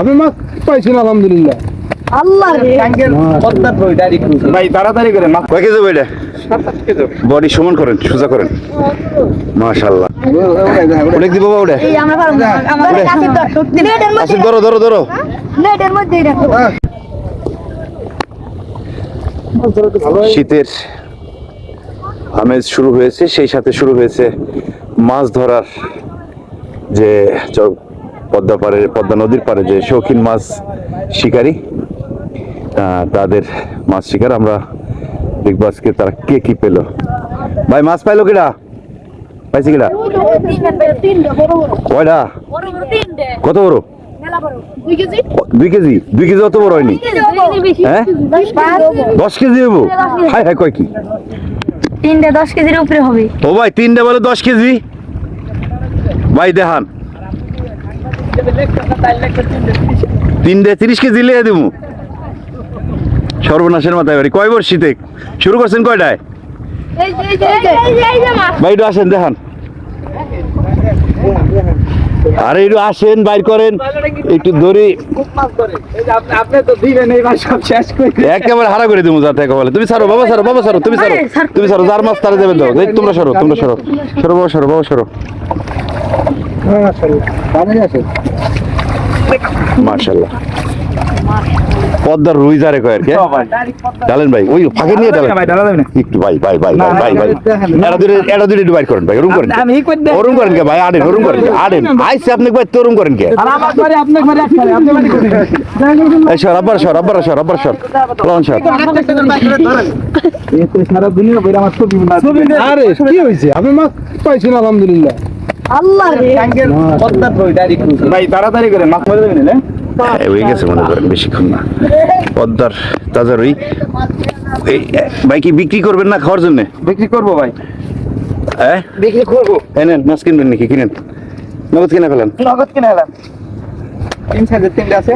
আমি মাছ পাইছি না আলহামদুলিল্লাহ। আল্লাহ রে ভাই তাড়াতাড়ি করে মাছ। কয় কেজি ভাইটা? 7-8 কেজি। বডি সমান করেন, সোজা করেন। মাশাআল্লাহ। অনেক দিব বাবা ওটা। এই আমরা পারবো না। আমাদের কাছে তো নেটের মধ্যে আসুন, ধরো ধরো ধরো। নেটের মধ্যেই রাখো। শীতের আমেজ শুরু হয়েছে, সেই সাথে শুরু হয়েছে মাছ ধরার যে পদ্মা নদীর পাড়ে যে শৌখিন মাছ শিকারী, তাদের মাছ শিকার। আমরা দেখবো আজকে তারা কে কি পেলো। ভাই মাছ পাইলো কিনা? পাইছি কিনা? কয়টা? কত বড়? 2 কেজি। 2 কেজি অত বড় হয়নি। হ্যাঁ 10 কেজি হবো। হাই হাই, কয় কি? 3টে 10 কেজির উপরে হবে। ও ভাই 3টে বলে 10 কেজি। ভাই দেখান, 3টে 30 কেজি লিয়ে দেবো। সর্বনাশের মাথায় বাড়ি। কয় বর্ষিতে শুরু করছেন? কয়টায়? ভাই একটু আসেন, দেখান। আরে একটু আসেন, বাইর করেন, একটু ধরি। আপনি তো দিবেন এই মাছ সব শেষ করে। একেবারে হারা করে দেবো যাতে বলে। তুমি ছাড়ো বাবা, ছাড়ো বাবা, ছাড়ো, তুমি ছাড়ো, তুমি ছাড়ো। যার মাছ তারা দেবেন দাও। তোমরা সরো, তোমরা সরো, সরো বাবা, সরো বাবা, সরো। মাশাআল্লাহ। পদ্মার রুই যারে কয় আর কি। ডালেন ভাই, ওই ফাঁকে নিয়ে ডালেন একটু। ভাই ভাই ভাই ভাই ভাই ভাই, এটা দূরে একটু বাইর করেন ভাই। ওরম করেন, ওরম করেন কে ভাই? আড়েন, ওরম করেন, আড়েন। আইসে আপনি ভাই, তোরম করেন কে? এই সর, আব্বার সর, আব্বার সর, আব্বার সর, লন সর। সারা দুনিয়া বইরা মাছ ছবি না। আরে কি হইছে? আমি মাছ পাইছি না আলহামদুলিল্লাহ। আল্লাহ রে ভাই তাড়াতাড়ি করে মাছ মেরে দেবেন। হয়ে গেছে মনে করেন, বেশিক্ষণ না। পদ্মার তাজা রুই। এই ভাই কি বিক্রি করবেন না খাওয়ার জন্য? বিক্রি করবো ভাই। হ্যাঁ বিক্রি করবো। নেন, মাছ কিনবেন নাকি? কিনেন, নগদ কিনে ফেলেন। নগদ কিনে এলাম। 3 সাইজের 3টে আছে।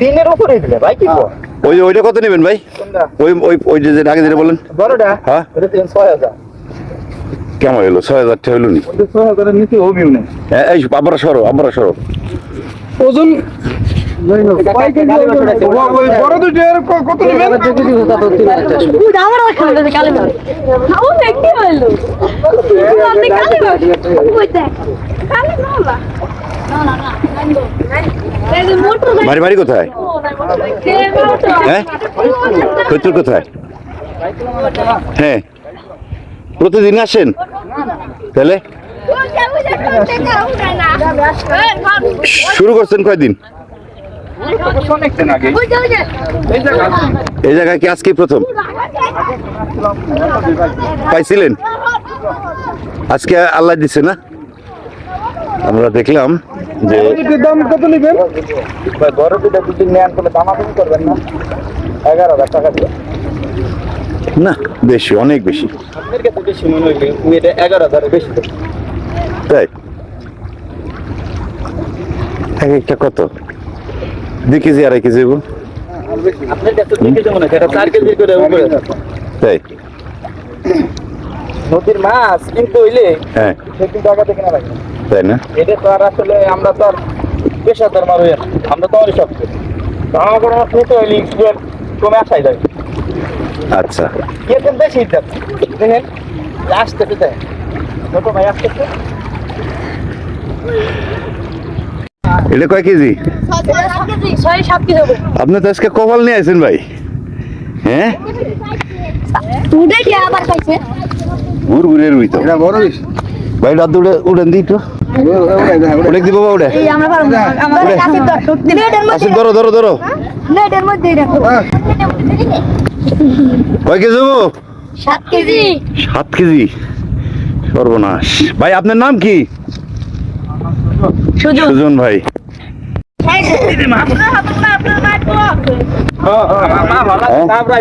3-এর উপরে দিলে ভাই কি করব? ওইটা কত নেবেন ভাই? কোনটা? ওই যে আগে যেটা বলেন বড়টা? হ্যাঁ, এটা 6000। কেমন হলো? 6000 টাকা হলো নি? 6000 এর নিচে হবিও না। হ্যাঁ, এই আবার সরো, আবার সরো। ওজন কয় কেজি ওজন? ওই বড় দুটোর কত নেবেন? উড আমার ওখানে কালে না। ও দেখতে হলো। আপনি কালে না। ওই দেখ। কালে না না। না না না। এই মোটর বাড়ি বাড়ি কোথায়? হ্যাঁ, কৈতুর কোথায়? হ্যাঁ, প্রতিদিন আসেন তাহলে? শুরু করছেন কয়দিন? অনেকদিন আগে। এই জায়গায় কি আজকে প্রথম পাইছিলেন? আজকে আল্লাহ দিছে না? আমরা দেখলাম যে এটার দাম কত নেবেন? ভাই বড় দুটো যদি নেন তাহলে দামাদামি করবেন না? 11000 টাকা দিয়ে। না, বেশি, অনেক বেশি। আপনার কাছে বেশি মনে হইলে এটা 11000 এর বেশি। তাই এক একটা কত? 2 কেজি, 2.5 কেজি? আপনার কাছে 2 কেজি মনে হয়, এটা 4 কেজি করে উপরে। তাই নদীর মাছ কিন্তু হইলে হ্যাঁ, সে কিন্তু টাকাতে কেনা লাগে। তাই না? এটা তো আর আসলে আমরা তো আর পেশাদার মানুষ, আমরা তো অনেক সব দাম করে মাছ নিতে হইলে কমে আসাই যায়। আচ্ছা, এরকম বেশি দাম দেখেন আসতেছে। তাই ছোট ভাই আসতেছে। এটা কয় কেজি? 6-7 কেজি হবে। আপনি তো আজকে কপাল নিয়ে আছেন ভাই। হ্যাঁ, উডে কি আবার খাইছে? ঘুরে রুই তো। এটা বড় বেশি। ভাই রাত উড়েন দিই তো। অনেক দিব বাবা ওটা। এই আমরা পারবো না। আমাদের কাছে তো নেটের মধ্যে আসুন, ধরো ধরো ধরো। নেটের মধ্যেই রাখো। কয় কেজি হবো? 7 কেজি। 7 কেজি। সর্বনাশ। ভাই আপনার নাম কি? সুজন ভাই।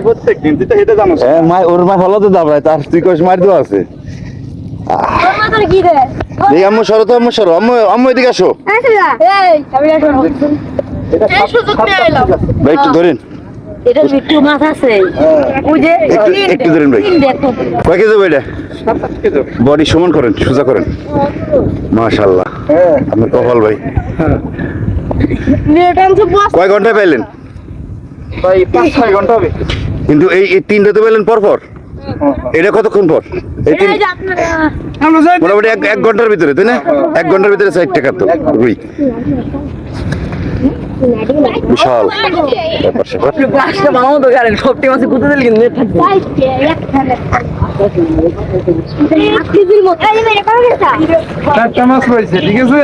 প্রত্যেকদিন তুই তো হেঁটে জানো। ওর মা ভালো তো দাবড়ায়, তার তুই কয়েস মার দেওয়া আছে। কি রে? এই আম্মু সরো তো, আম্মু সরো, আম্মু এদিকে আসো। এই আমি রাখো। এই সুযোগ নিয়ে এলাম। ভাই একটু ধরেন। এটা একটু মাছ আছে। ওই যে একটু ধরেন ভাই। কয় কেজি ভাই এটা? 7-8 কেজি। বডি সমান করেন, সোজা করেন। মাশাআল্লাহ, আপনার কপাল ভাই। কয় ঘন্টায় পাইলেন? ভাই 5-6 ঘন্টা হবে। কিন্তু এই তিনটা তো পেলেন পর পর, এটা কতক্ষণ পর? এই তিন মোটামুটি এক ঘন্টার ভিতরে, তাই না? 1 ঘন্টার ভিতরে 4 টাকা তো রুই, বিশাল ব্যাপার স্যাপার। পাঁচটা মামা তো গাড়ি সবটি মাছে কুতে দিল কিন্তু কেজির মতো। 4টা মাছ রয়েছে, ঠিক আছে?